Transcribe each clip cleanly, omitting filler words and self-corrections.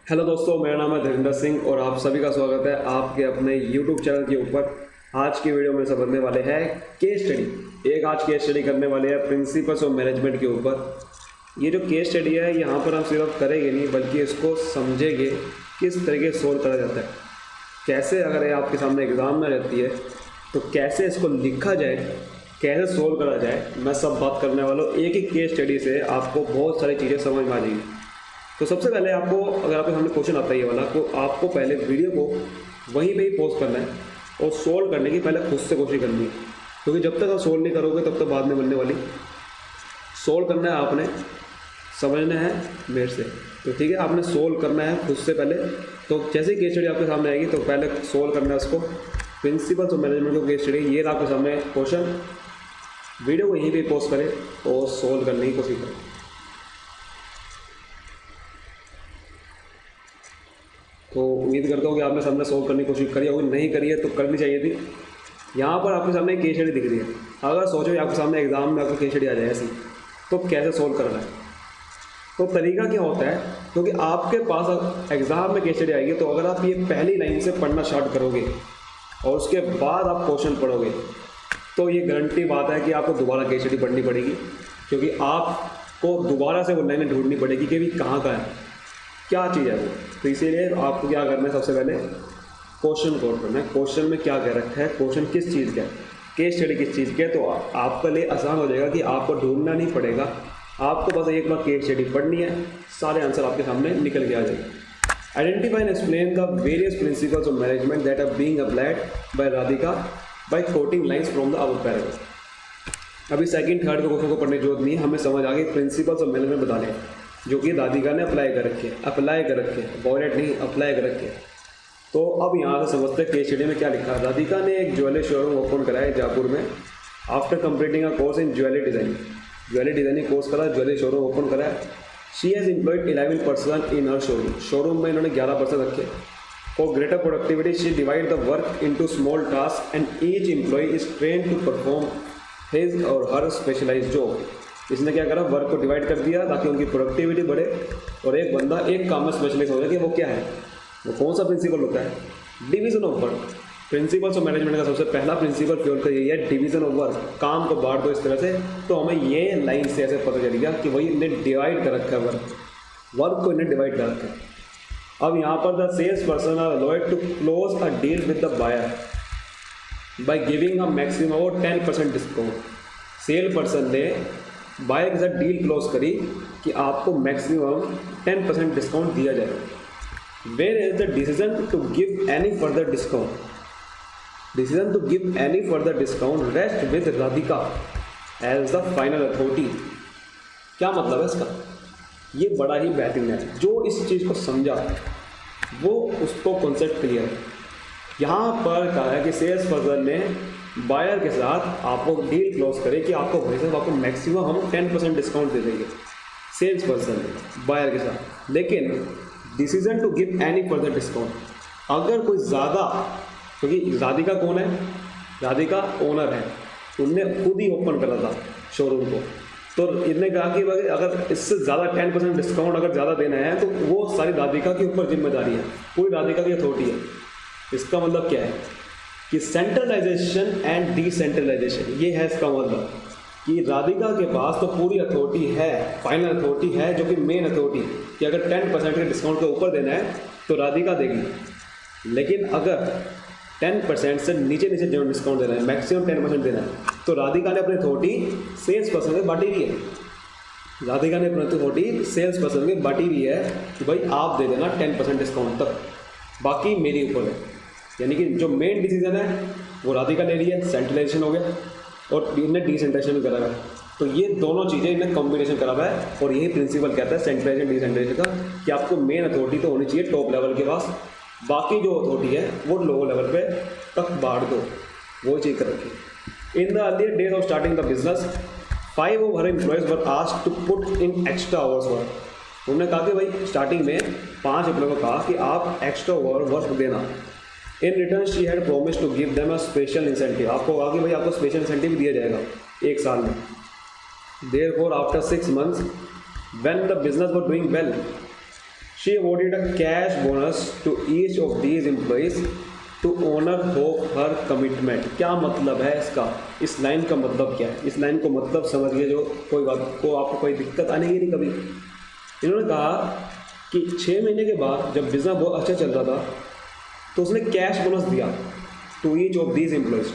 Hello दोस्तों, मेरा नाम है धर्मेंद्र सिंह और आप सभी का स्वागत है आपके अपने यूट्यूब चैनल के ऊपर। आज की वीडियो में समझने वाले हैं केस स्टडी। एक आज केस स्टडी करने वाले हैं प्रिंसिपल्स ऑफ मैनेजमेंट के ऊपर। ये जो केस स्टडी है यहाँ पर हम सिर्फ करेंगे नहीं बल्कि इसको समझेंगे किस तरीके से सोल्व करा जाता है, कैसे अगर ये आपके सामने एग्ज़ाम में रहती है तो कैसे इसको लिखा जाए, कैसे सोल्व करा जाए। मैं सब बात करने वाला हूँ। एक ही केस स्टडी से आपको बहुत सारी चीज़ें समझ में आ जाएगी। तो सबसे पहले आपको, अगर आपके सामने क्वेश्चन आता है ये वाला, तो आपको पहले वीडियो को वहीं पे ही पॉज करना है और सोल्व करने की पहले खुद से कोशिश करनी है, क्योंकि जब तक आप सोल्व नहीं करोगे तब तक बाद में बनने वाली। सोल्व करना है आपने, समझना है मेरे से। तो ठीक है, आपने सोल्व करना है खुद से पहले। तो जैसे ही केस स्टडी आपके सामने आएगी तो पहले सोल्व करना है उसको, प्रिंसिपल्स ऑफ मैनेजमेंट को केस स्टडी। ये आपके सामने क्वेश्चन, वीडियो को यहीं पर पॉज करें और सोल्व करने की कोशिश करें। तो उम्मीद करता हूँ कि आपने सामने सोल्व करने की कोशिश करी होगी, नहीं करी है तो करनी चाहिए थी। यहाँ पर आपके सामने केस स्टडी दिख रही है। अगर सोचो कि आपके सामने एग्जाम में आपको केस स्टडी आ जाए ऐसी, तो कैसे सोल्व करना है। तो तरीका क्या होता है, क्योंकि आपके पास एग्ज़ाम में केस स्टडी आएगी तो अगर आप ये पहली लाइन से पढ़ना स्टार्ट करोगे और उसके बाद आप क्वेश्चन पढ़ोगे तो ये गारंटी बात है कि आपको दोबारा केस स्टडी पढ़नी पड़ेगी, क्योंकि आपको दोबारा से वो लाइनें ढूंढनी पड़ेगी कि भी कहाँ का है, क्या चीज़ है वो। तो इसीलिए आपको क्या करना है, सबसे पहले क्वेश्चन कोड करना है। क्वेश्चन में क्या कह रखा है, क्वेश्चन किस चीज़ का है, केस स्टडी किस चीज़ के है। तो आपके लिए आसान हो जाएगा कि आपको ढूंढना नहीं पड़ेगा, आपको बस एक बार केस स्टडी पढ़नी है, सारे आंसर आपके सामने निकल के आ जाएंगे। Identify and explain the various principles of management that are being applied by Radhika by quoting lines from the above paragraph. अभी सेकंड थर्ड के क्वेश्चन को पढ़ने की जरूरत नहीं है, हमें समझ आ गई प्रिंसिपल्स ऑफ मैनेजमेंट बताने जो कि राधिका ने अप्लाई कर रखे, वॉयलेट नहीं, अप्लाई कर रखे। तो अब यहाँ से समझते हैं केस स्टडी में क्या लिखा है। राधिका ने एक ज्वेलरी शोरूम ओपन करा है जयपुर में। After completing a course in jewellery designing course करा, ज्वेलरी शोरूम ओपन करा है। She has employed 11 person in her showroom में इन्होंने 11 पर्सन रखे। For greater productivity she divide the work into small task and each employ is train to perform his or her specialise job. इसने क्या करा, work को divide कर दिया ताकि उनकी प्रोडक्टिविटी बढ़े और एक बंदा एक काम में स्पेशलाइज हो जाए। कि वो क्या है, वो कौन सा प्रिंसिपल होता है, division of work. Principles of management का सबसे पहला प्रिंसिपल फ्यूल का यही है, डिवीजन ऑफ वर्क। काम को बांट दो इस तरह से, तो हमें ये लाइन से ऐसे पता चलेगा कि वही इन्हें डिवाइड कर रखा है, वर्क को इन्हें डिवाइड कर रखा है। अब यहाँ पर the sales person are allowed to close a deal with the buyer by giving a maximum or 10% discount. Sale person ने बायर के साथ डील क्लोज करी कि आपको मैक्सिमम 10% डिस्काउंट दिया जाए। Where is the decision to give any further discount rest with Radhika as the final authority. क्या मतलब है इसका, ये बड़ा ही बेहतरीन है। जो इस चीज़ को समझा वो उसको कॉन्सेप्ट क्लियर है। यहाँ पर कहा है कि सेल्स पर्सन ने बायर के साथ आपको डील क्लोज करे कि आपको भाई साहब आपको मैक्सिमम हम 10% डिस्काउंट दे देंगे, सेल्स पर्सन ने बायर के साथ। लेकिन decision to give any further discount, अगर कोई ज़्यादा, क्योंकि राधिका कौन है, राधिका ओनर है, उनने खुद ही ओपन करा था शोरूम को। तो इन्होंने कहा कि अगर इससे ज़्यादा 10% डिस्काउंट अगर ज़्यादा देना है तो वो सारी राधिका के ऊपर जिम्मेदारी है, पूरी राधिका की अथॉरिटी है। इसका मतलब क्या है कि सेंट्रलाइजेशन एंड डिसेंट्रलाइजेशन, ये है इसका मतलब कि राधिका के पास तो पूरी अथॉरिटी है, फाइनल अथॉरिटी है, जो कि मेन अथॉरिटी, कि अगर 10% के डिस्काउंट के ऊपर देना है तो राधिका देगी। लेकिन अगर 10% से नीचे जो डिस्काउंट देना है, मैक्सिमम 10% देना है, तो राधिका ने अपनी अथॉरिटी सेल्स पर्सन में बांटी हुई है। राधिका ने अपनी अथॉरिटी सेल्स पर्सन में बांटी हुई है कि भाई आप दे देना 10% डिस्काउंट तक, बाकी मेरे ऊपर है। यानी कि जो मेन डिसीजन है वो राधिका ले रही है, सेंट्रलाइजेशन हो गया, और इन्हें डिसेंट्रलाइजेशन करा हुआ है। तो ये दोनों चीज़ें इन्हें कॉम्बिनेशन करा हुआ है, और यही प्रिंसिपल कहता है सेंट्रलाइजेशन डिसेंट्रलाइजेशन का, कि आपको मेन अथॉरिटी तो होनी चाहिए टॉप लेवल के पास, बाकी जो अथॉरिटी है वो लो लेवल पे तक बांट दो, वो चीज़ कर रखी। In the earlier days of starting the business 5 of her employees were asked to put in extra hours work। उन्होंने कहा कि भाई स्टार्टिंग में 5 एम्प्लॉय को कहा कि आप एक्स्ट्रा वर्क देना। In return she had promise to give them a special incentive, आपको कहा कि भाई आपको स्पेशल इंसेंटिव दिया जाएगा 1 साल में। Therefore after 6 months when the business were doing well she awarded a cash bonus to each of these employees to honour of her commitment. क्या मतलब है इसका, इस लाइन का मतलब क्या है, इस लाइन को मतलब समझिए, जो कोई बात को आपको कोई दिक्कत आने की नहीं कभी। इन्होंने कहा कि 6 महीने के बाद जब बिजनेस बहुत अच्छा चल रहा था तो उसने कैश बोनस दिया to each of these employees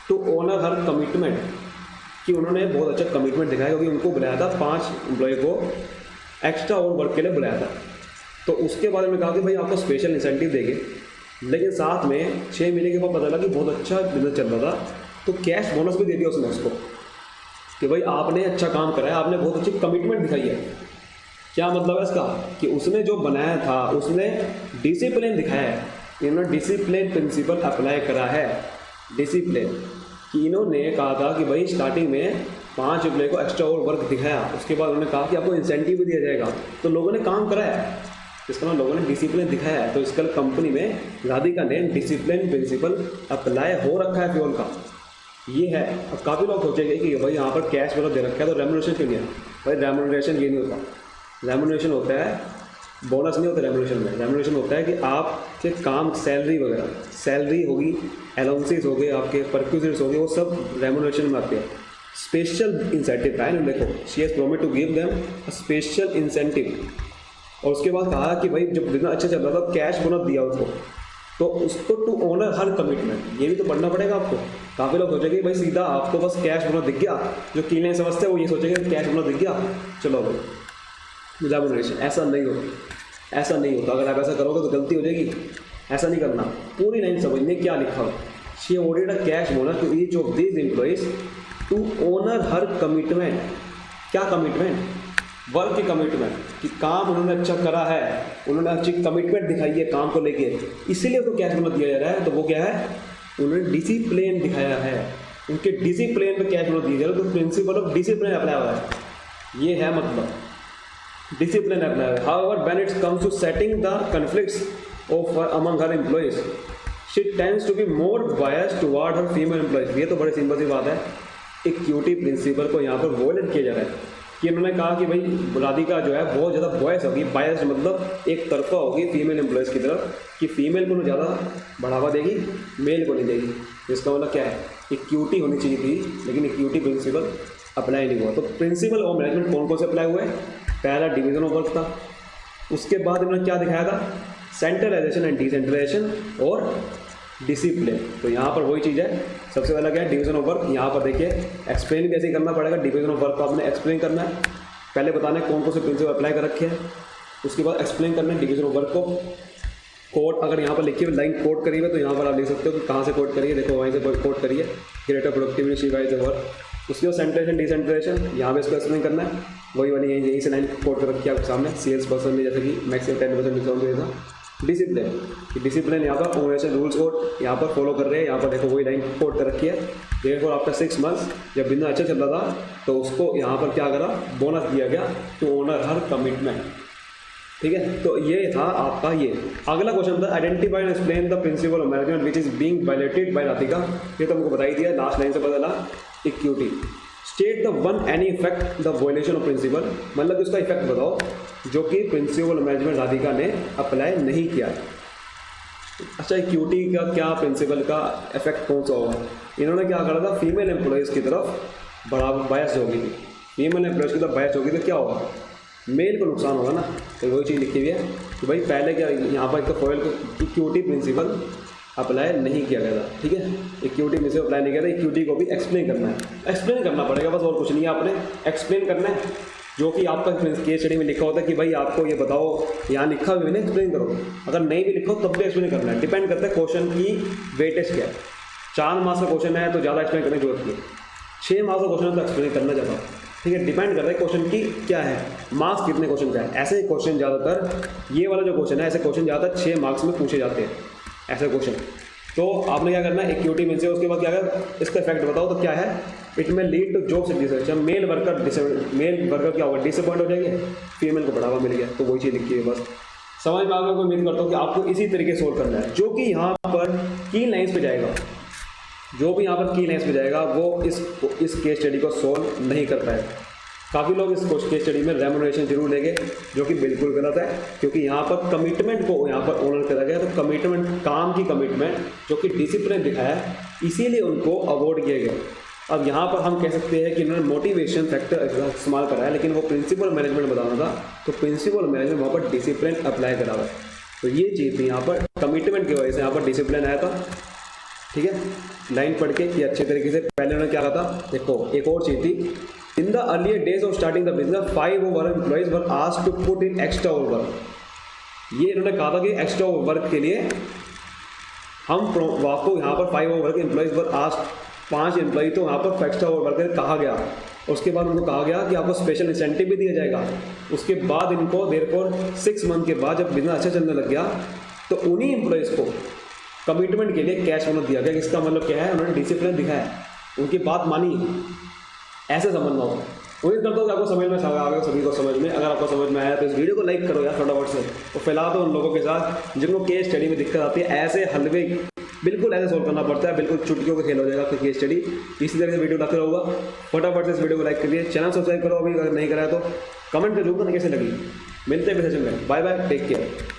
to honour her commitment, कि उन्होंने बहुत अच्छा कमिटमेंट दिखाया, क्योंकि उनको बुलाया था 5 एम्प्लॉय को एक्स्ट्रा और वर्क के लिए बुलाया था। तो उसके बाद उन्होंने कहा कि भाई आपको स्पेशल इंसेंटिव देंगे, लेकिन साथ में 6 महीने के बाद पता लगा कि बहुत अच्छा बिजनेस चल रहा था, तो कैश बोनस भी दे दिया उसने उसको कि भाई आपने अच्छा काम करा है, आपने बहुत अच्छी कमिटमेंट दिखाई है। क्या मतलब है इसका, कि उसने जो बनाया था उसने डिसिप्लिन दिखाया है, इन्होंने डिसिप्लिन प्रिंसिपल अप्लाई करा है। डिसिप्लिन कि इन्होंने कहा था कि भाई स्टार्टिंग में 5 एम्प्लॉय को एक्स्ट्रा और वर्क दिखाया, उसके बाद उन्होंने कहा कि आपको इंसेंटिव भी दिया जाएगा, तो लोगों ने काम करा है, इसका मतलब लोगों ने डिसिप्लिन दिखाया है। तो इसका कंपनी में राधिका ने डिसिप्लिन प्रिंसिपल अप्लाई हो रखा है फ्यूल का, ये है। अब काफ़ी लोग सोचेंगे कि भाई यहाँ पर कैश बोनस दे रखा है तो रेम्यूनरेशन क्यों नहीं है। भाई रेम्यूनरेशन ये नहीं होता, रेम्यूनरेशन होता है, बोनस नहीं होता रेम्यूनरेशन में। रेम्यूनरेशन होता है कि आपके काम, सैलरी वगैरह, सैलरी होगी, अलाउंसेस हो गए, आपके परक्यूजिट्स हो गए, वो सब रेम्यूनरेशन में आते हैं। स्पेशल इंसेंटिव है ना, देखो she has promise to give them a special incentive. और उसके बाद कहा कि भाई जब बिजनेस अच्छा चल रहा था कैश बोनस दिया उसको, तो उसको टू ऑनर हर कमिटमेंट, ये भी तो पढ़ना पड़ेगा आपको। काफ़ी लोग सोचेंगे भाई सीधा आपको बस कैश बोनस दिख गया, जो कील नहीं समझते वो ये सोचेंगे कैश बोनस दिख गया चलो भाई रेम्यूनरेशन। ऐसा नहीं होता, ऐसा नहीं होता। अगर आप ऐसा करोगे तो गलती हो जाएगी, ऐसा नहीं करना। पूरी लाइन समझने क्या लिखा हो। She awarded a cash bonus to each of these employees to honour her commitment. क्या कमिटमेंट? वर्क की कमिटमेंट, कि काम उन्होंने अच्छा करा है, उन्होंने अच्छी कमिटमेंट दिखाई है काम को लेके, इसीलिए उनको कैश बोनस दिया जा रहा है। तो वो क्या है, उन्होंने डिसिप्लिन दिखाया है, उनके डिसिप्लिन पे कैश बोनस दिया जा रहा है। तो प्रिंसिपल ऑफ डिसिप्लिन अप्लाई हो रहा है, ये है मतलब डिसिप्लिन अप्लाई है। However when it comes to setting the conflicts of among her employees she tends to be more biased toward her female employees. ये तो बड़ी सिंपल सी बात है, इक्विटी प्रिंसिपल को यहाँ पर वॉयलेट किया जा रहा है कि इन्होंने कहा कि भाई राधिका जो है बहुत ज़्यादा बॉयस होगी, बायस्ड मतलब एक तरफा होगी फीमेल एम्प्लॉयज़ की तरफ, कि फीमेल को ज़्यादा बढ़ावा देगी, मेल को नहीं देगी। इसका मतलब क्या है, इक्विटी होनी चाहिए थी, लेकिन इक्विटी प्रिंसिपल अप्लाई नहीं हुआ। तो प्रिंसिपल ऑफ मैनेजमेंट कौन कौन से अप्लाई हुए? पहला डिवीजन ऑफ वर्क था, उसके बाद इन्होंने क्या दिखाया था, सेंट्रलाइजेशन एंड डिसेंट्रलाइजेशन और डिसिप्लिन। तो यहाँ पर वही चीज़ है, सबसे पहला क्या है, डिवीजन ऑफ वर्क। यहाँ पर देखिए एक्सप्लेन कैसे करना पड़ेगा, डिवीजन ऑफ वर्क को आपने एक्सप्लेन करना है, पहले बताना है कौन कौन से प्रिंसिपल अप्लाई कर रखे हैं, उसके बाद एक्सप्लेन करना है डिवीजन ऑफ वर्क को। कोड अगर यहाँ पर लिखी हुई लाइन कोड करी है तो यहाँ पर आप लिख सकते हो कि कहाँ से कोड करिए, देखो वहीं से कोड करिए, ग्रेटर प्रोडक्टिविटी वाइज वर्क। उसके बाद सेंट्रलाइजेशन डिसेंट्रलाइजेशन, यहाँ पे इसको एक्सप्लेन करना है, वही वाली यहीं से लाइन कोड कर रखी है आपके सामने। सेल्स पर्सन ने जैसे कि मैक्सिमम 10% डिस्काउंट दिया था। डिसिप्लिन, डिसिप्लिन यहाँ पर ऑर्गेनाइजेशन रूल्स कोड यहाँ पर फॉलो कर रहे हैं, यहाँ पर देखो वही लाइन कोड कर रखी है। देयरफॉर आफ्टर 6 मंथ्स जब बिजनेस अच्छा चल रहा था तो उसको यहाँ पर क्या करा, बोनस दिया गया टू ऑनर हर कमिटमेंट। ठीक है, तो ये था आपका ये। अगला क्वेश्चन था identify and explain the principle of management which is being violated by Radhika. ये तो हमको बता ही दिया, लास्ट लाइन से पता चला equity. State the one any effect the violation of principle, मतलब उसका इफेक्ट बताओ जो कि प्रिंसिपल मैनेजमेंट राधिका ने अप्लाई नहीं किया। अच्छा, इक्विटी का क्या, प्रिंसिपल का इफेक्ट कौन सा होगा? इन्होंने क्या करा था, फीमेल एम्प्लॉयज़ की तरफ बड़ा बायस होगी थी, फीमेल एम्प्लॉयज़ की तरफ बायस होगी तो क्या होगा, मेल को नुकसान होगा ना। तो वही चीज़ लिखी हुई है कि भाई पहले क्या, यहाँ पर एक फॉयल को इक्विटी प्रिंसिपल अप्लाई नहीं किया गया था। ठीक है, इक्विटी प्रिंसिपल अप्लाई नहीं किया था, इक्विटी को भी एक्सप्लेन करना है, एक्सप्लेन करना पड़ेगा बस, और कुछ नहीं है, आपने एक्सप्लेन करना है। जो कि आपका केस स्टडी में लिखा होता है कि भाई आपको ये बताओ, यहाँ लिखा हुआ है एक्सप्लेन करो, अगर नहीं भी लिखो तब भी एक्सप्लेन करना है। डिपेंड करता है क्वेश्चन की वेटेज क्या है। 4 मार्क्स का क्वेश्चन है तो ज़्यादा एक्सप्लेन करने की जरूरत नहीं, 6 मार्क्स का क्वेश्चन है तो एक्सप्लेन करना ज़्यादा। ठीक है, डिपेंड करता है क्वेश्चन की क्या है, मार्क्स कितने क्वेश्चन का है। ऐसे क्वेश्चन ज़्यादातर, ये वाला जो क्वेश्चन है, ऐसे क्वेश्चन ज़्यादातर 6 मार्क्स में पूछे जाते हैं ऐसे क्वेश्चन। तो आपने क्या करना है, इक्विटी में से उसके बाद क्या है, इसका इफेक्ट बताओ तो क्या है, इट में lead to job satisfaction, male worker क्या होगा, डिसअपॉइंट हो जाएंगे, फीमेल को बढ़ावा मिल गया। तो वही चीज़ लिखी है, बस समझ में आ गया। उम्मीद करता हूँ कि आपको इसी तरीके से सोल्व करना है, जो कि यहाँ पर की लाइन्स पे जाएगा, जो भी यहाँ पर की लाइन्स पे जाएगा वो इस केस स्टडी को सोल्व नहीं कर पाएगा। काफ़ी लोग इस केस स्टडी में रेमुनरेशन जरूर लेंगे, जो कि बिल्कुल गलत है, क्योंकि यहाँ पर कमिटमेंट को यहाँ पर ऑनर करा गया। तो कमिटमेंट, काम की कमिटमेंट जो कि डिसिप्लिन दिखाया है, इसीलिए उनको अवॉर्ड किया गया। अब यहाँ पर हम कह सकते हैं कि उन्होंने मोटिवेशन फैक्टर इस्तेमाल करा है, लेकिन वो प्रिंसिपल मैनेजमेंट बताना था, तो प्रिंसिपल मैनेजमेंट वहाँ पर डिसिप्लिन अप्लाई करा हुआ है। तो ये चीज़ थी यहाँ पर, कमिटमेंट की वजह से यहाँ पर डिसिप्लिन आया था। ठीक है, लाइन पढ़ के कि अच्छे तरीके से पहले उन्होंने क्या कहा था। देखो एक और चीज़ थी, in the earlier days of starting the business 5 of our employees were asked to put in extra overwork। ये इन्होंने कहा था कि एक्स्ट्रा वर्क के लिए हम आपको यहाँ पर 5 overwork employees were asked, 5 employee तो यहाँ पर एक्स्ट्रा वर्क कहा गया। उसके बाद उनको कहा गया कि आपको स्पेशल इंसेंटिव भी दिया जाएगा। उसके बाद इनको देयरफॉर 6 मंथ के बाद जब बिजनेस अच्छा चलने लग गया, तो उन्हीं एम्प्लॉइज़ को कमिटमेंट के लिए कैश बोनस दिया गया। इसका मतलब क्या है, उन्होंने डिसिप्लिन दिखाया है, उनकी बात मानी, ऐसे समझना होगा। उम्मीद करता हूँ कि आपको समझ में आ गया, सभी को समझ में। अगर आपको समझ में आया तो इस वीडियो को लाइक करो यार फटाफट से, और फैला दो उन लोगों के साथ जिनको केस स्टडी में दिक्कत आती है। ऐसे हलवे बिल्कुल ऐसे सोल्व करना पड़ता है, बिल्कुल चुटकियों का खेल हो जाएगा आपकी केस स्टडी। इसी तरह से वीडियो लाते रहूँगा। फटाफट से इस वीडियो को लाइक करिए, चैनल सब्सक्राइब करो अभी अगर नहीं कराया तो, कमेंट जरूर करना कैसे लगी। मिलते हैं फिर सेशन में, बाय बाय, टेक केयर।